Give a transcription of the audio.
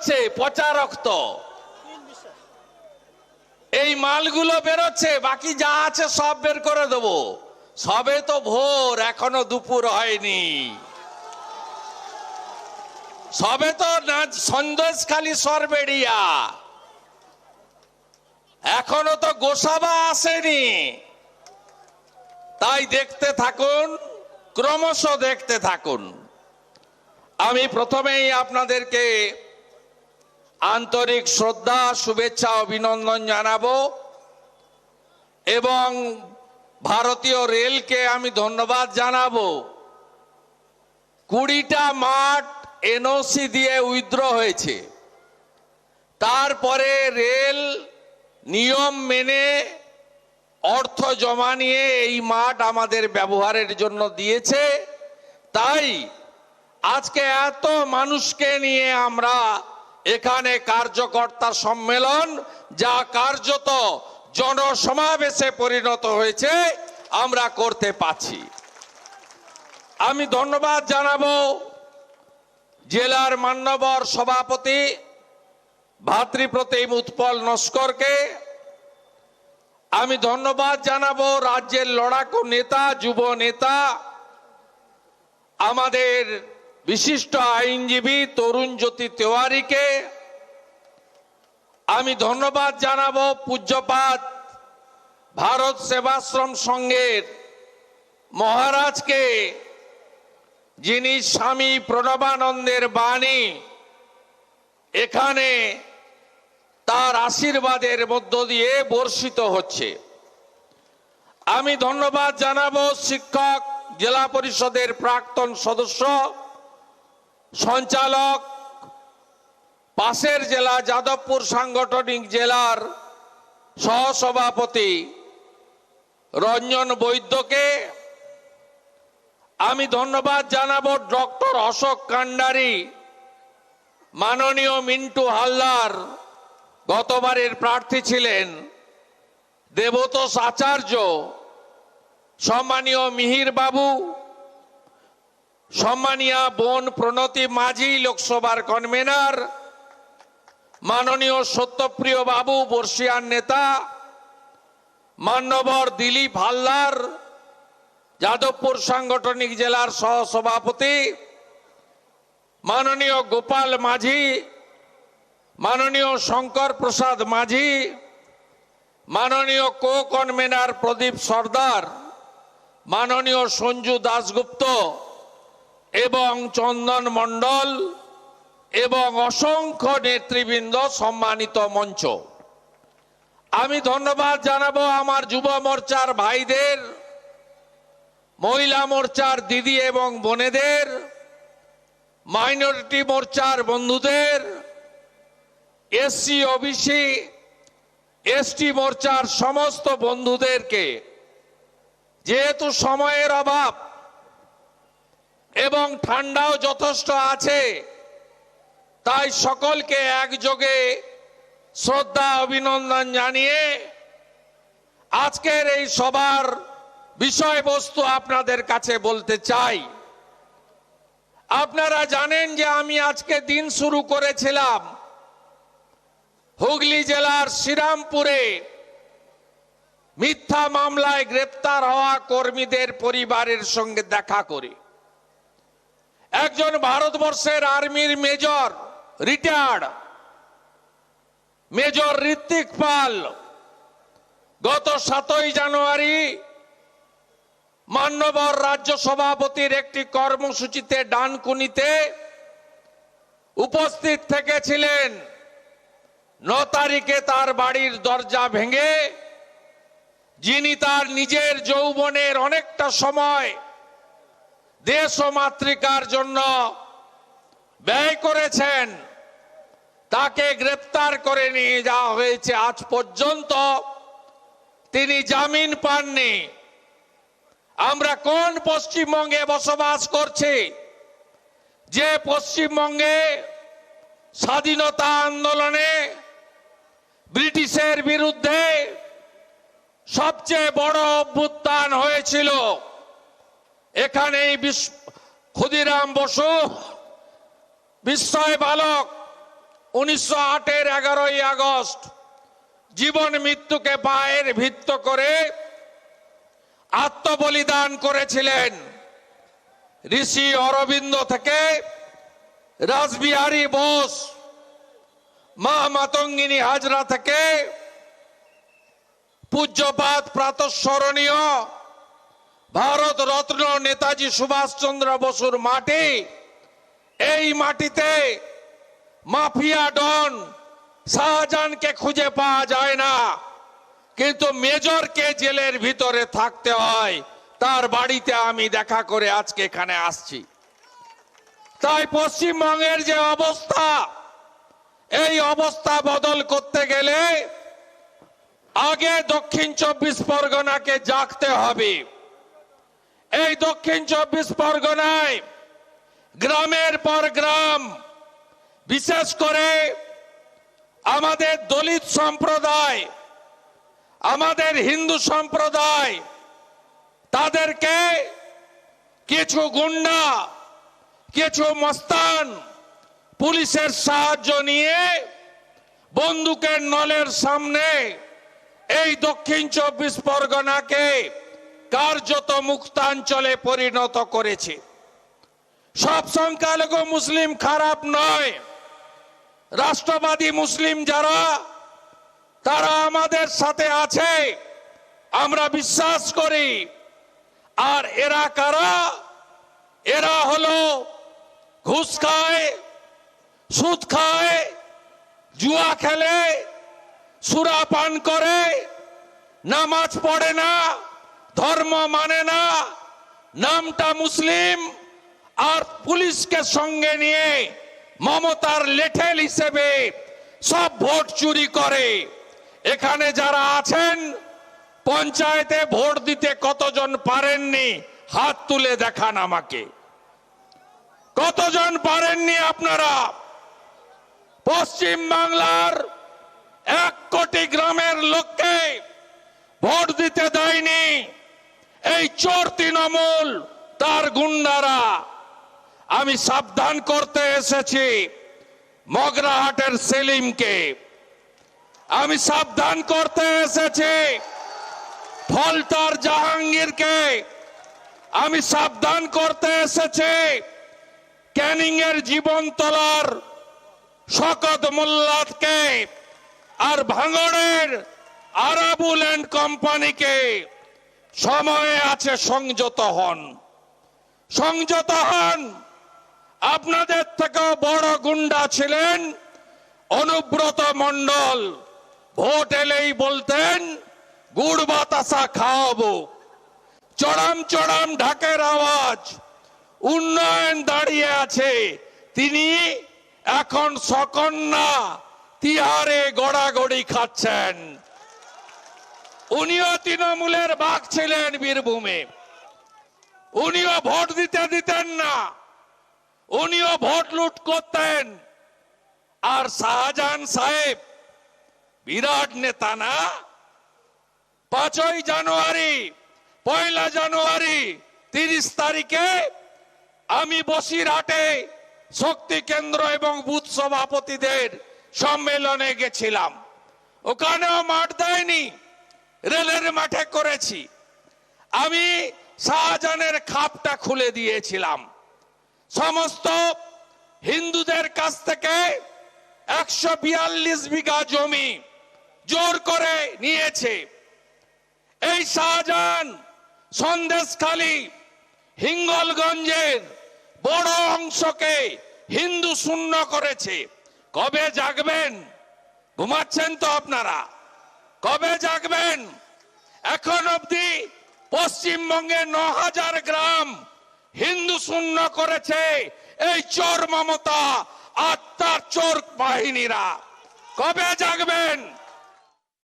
বেরোচ্ছে পচা রক্ত, এই মালগুলো বেরোচ্ছে, বাকি যা আছে সব বের করে দেবো। সবে তো ভোর, এখনো দুপুর হয়নি। সবে তো সন্দেশখালী সরবেড়িয়া, এখনো তো গোসাবা আসেনি। তাই দেখতে থাকুন, ক্রমশ দেখতে থাকুন। আমি প্রথমেই আপনাদেরকে আন্তরিক শ্রদ্ধা, শুভেচ্ছা, অভিনন্দন জানাবো এবং ভারতীয় রেলকে আমি ধন্যবাদ জানাবো। 20টা মাঠ এনওসি দিয়ে উইথড্র হয়েছে, তারপরে রেল নিয়ম মেনে অর্থ জমা নিয়ে এই মাঠ আমাদের ব্যবহারের জন্য দিয়েছে। তাই আজকে এত মানুষকে নিয়ে আমরা এখানে কার্যকর্তা সম্মেলন, যা কার্যত জনসমাবেশে পরিণত হয়েছে, আমরা করতে পারছি। আমি ধন্যবাদ জানাবো জেলার মান্যবর সভাপতি ভাতৃপ্রতিম উৎপল নস্করকে। আমি ধন্যবাদ জানাবো রাজ্যের লড়াকু নেতা, যুব নেতা, আমাদের বিশিষ্ট আইনজীবী তরুণ জ্যোতি তেওয়ারিকে। আমি ধন্যবাদ জানাবো পূজ্যপাত ভারত সেবাশ্রম সংঘের মহারাজকে, যিনি স্বামী প্রণবানন্দের বাণী এখানে তার আশীর্বাদের মধ্য দিয়ে বর্ষিত হচ্ছে। আমি ধন্যবাদ জানাবো শিক্ষক, জেলা পরিষদের প্রাক্তন সদস্য, সঞ্চালক, পাশের জেলা যাদবপুর সাংগঠনিক জেলার সহসভাপতি রঞ্জন বৈদ্যকে। আমি ধন্যবাদ জানাবো ডক্টর অশোক কান্ডারি, মাননীয় মিন্টু হালদার গতবারের প্রার্থী ছিলেন, দেবতোষ আচার্য, সম্মানীয় মিহির বাবু, সম্মানীয় বোন প্রণতি মাঝি লোকসভার কনভেনার, মাননীয় সত্যপ্রিয় বাবু বর্ষিয়ান নেতা, মান্যবর দিলীপ হালদার যাদবপুর সাংগঠনিক জেলার সহসভাপতি, মাননীয় গোপাল মাঝি, মাননীয় শঙ্কর প্রসাদ মাঝি, মাননীয় কো কনভেনার প্রদীপ সর্দার, মাননীয় সঞ্জু দাশগুপ্ত এবং চন্দন মণ্ডল এবং অসংখ্য নেতৃবৃন্দ, সম্মানিত মঞ্চ। আমি ধন্যবাদ জানাবো আমার যুব মোর্চার ভাইদের, মহিলা মোর্চার দিদি এবং বোনেদের, মাইনরিটি মোর্চার বন্ধুদের, এসসি ওবিসি এসটি মোর্চার সমস্ত বন্ধুদেরকে। যেহেতু সময়ের অভাব এবং ঠান্ডাও যথেষ্ট আছে, তাই সকলকে একযোগে শ্রদ্ধা অভিনন্দন জানিয়ে আজকের এই সভার বিষয়বস্তু আপনাদের কাছে বলতে চাই। আপনারা জানেন যে আমি আজকে দিন শুরু করেছিলাম হুগলি জেলার শ্রীরামপুরে মিথ্যা মামলায় গ্রেপ্তার হওয়া কর্মীদের পরিবারের সঙ্গে দেখা করে। একজন ভারতবর্ষের আর্মির মেজর, রিটায়ার্ড মেজর ঋত্বিক পাল গত 7ই জানুয়ারি মান্যবর রাজ্য সভাপতির একটি কর্মসূচিতে ডানকুনিতে উপস্থিত থেকেছিলেন। 9 তারিখে তার বাড়ির দরজা ভেঙে, যিনি তার নিজের যৌবনের অনেকটা সময় দেশ ও মাতৃকার জন্য ব্যয় করেছেন, তাকে গ্রেপ্তার করে নিয়ে যাওয়া হয়েছে। আজ পর্যন্ত তিনি জামিন পাননি। আমরা কোন পশ্চিমবঙ্গে বসবাস করছি, যে পশ্চিমবঙ্গে স্বাধীনতা আন্দোলনে ব্রিটিশের বিরুদ্ধে সবচেয়ে বড় অভ্যুত্থান হয়েছিল? এখানেই ক্ষুদিরাম বসু, বিস্ময় বালক 1908-এর 11ই আগস্ট জীবন মৃত্যুকে পায়ের ভিত্ত করে আত্মবলিদান করেছিলেন। ঋষি অরবিন্দ থেকে রাসবিহারী বোস, মা মাতঙ্গিনী হাজরা থেকে পূজ্যপাত প্রাতঃস্মরণীয় ভারত রত্ন নেতাজি সুভাষচন্দ্র বসুর মাটি, এই মাটিতে মাফিয়া ডন শাহজাহানকে খুঁজে পাওয়া যায় না, কিন্তু মেজরকে জেলের ভিতরে থাকতে হয়। তার বাড়িতে আমি দেখা করে আজকে এখানে আসছি। তাই পশ্চিমবঙ্গের যে অবস্থা, এই অবস্থা বদল করতে গেলে আগে দক্ষিণ 24 পরগনাকে জাগতে হবে। এই দক্ষিণ 24 পরগনায় গ্রামের পর গ্রাম, বিশেষ করে আমাদের দলিত সম্প্রদায়, আমাদের হিন্দু সম্প্রদায়, তাদেরকে কিছু গুন্ডা, কিছু মস্তান পুলিশের সাহায্য নিয়ে বন্দুকের নলের সামনে এই দক্ষিণ 24 পরগনাকে কার্যত মুক্তাঞ্চলে পরিণত করেছে। সব সংখ্যালঘু মুসলিম খারাপ নয়, রাষ্ট্রবাদী মুসলিম যারা, তারা আমাদের সাথে আছে, আমরা বিশ্বাস করি। আর এরা কারা? এরা হলো ঘুষ খায়, সুদ খায়, জুয়া খেলে, সুরা পান করে, নামাজ পড়ে না, ধর্ম মানে না, নামটা মুসলিম, আর পুলিশকে সঙ্গে নিয়ে মমতার লেঠেল হিসেবে সব ভোট চুরি করে। এখানে যারা আছেন, পঞ্চায়েতে ভোট দিতে কতজন পারেননি হাত তুলে দেখান আমাকে। কতজন পারেননি আপনারা? পশ্চিম বাংলার 1 কোটি গ্রামের লোককে ভোট দিতে দেয়নি এই চোর তৃণমূল, তার গুন্ডারা। আমি সাবধান করতে এসেছি মগরাহাটের সেলিমকে, আমি সাবধান করতে এসেছি ফলতার জাহাঙ্গীরকে, আমি সাবধান করতে এসেছি ক্যানিং এর জীবনতলার শকত মোল্লাদকে, আর ভাঙড়ের আরাবুল এন্ড কোম্পানিকে। সময় আছে, সংযত হন, সংযত হন। আপনাদের থেকেও বড় গুন্ডা ছিলেন অনুব্রত মণ্ডল। ভোট এলেই বলতেন গুড় বাতাসা খাওয়াবো, চড়াম চড়াম ঢাকের আওয়াজ, উন্নয়ন দাঁড়িয়ে আছে। তিনি এখন সকন্যা তিহারে গড়াগড়ি খাচ্ছেন। উনিও তৃণমূলের বাঘ ছিলেন বীরভূমে, উনিও ভোট দিতে দিতেন না, উনিও ভোট লুট করতেন। আর শাহজাহান সাহেব বিরাট নেতা না? 5ই জানুয়ারি, 1 জানুয়ারি, 30 তারিখে আমি বসিরহাটে শক্তি কেন্দ্র এবং বুথ সভাপতিদের সম্মেলনে গেছিলাম। ওখানেও মাঠ দেয়নি, রেলের মাঠে করেছি। আমি শাহজাহানের খাপটা খুলে দিয়েছিলাম। সমস্ত হিন্দুদের কাছ থেকে 142 বিঘা জমি জোর করে নিয়েছে। এই শাহজাহান সন্দেশখালী, হিঙ্গলগঞ্জের বড় অংশকে হিন্দু শূন্য করেছে। কবে জাগবেন? ঘুমাচ্ছেন তো আপনারা? কবে জাগবেন? এখন অবধি পশ্চিমবঙ্গে 9000 গ্রাম হিন্দু শূন্য করেছে এই চোর মমতা আর তার চোর বাহিনীরা। কবে জাগবেন?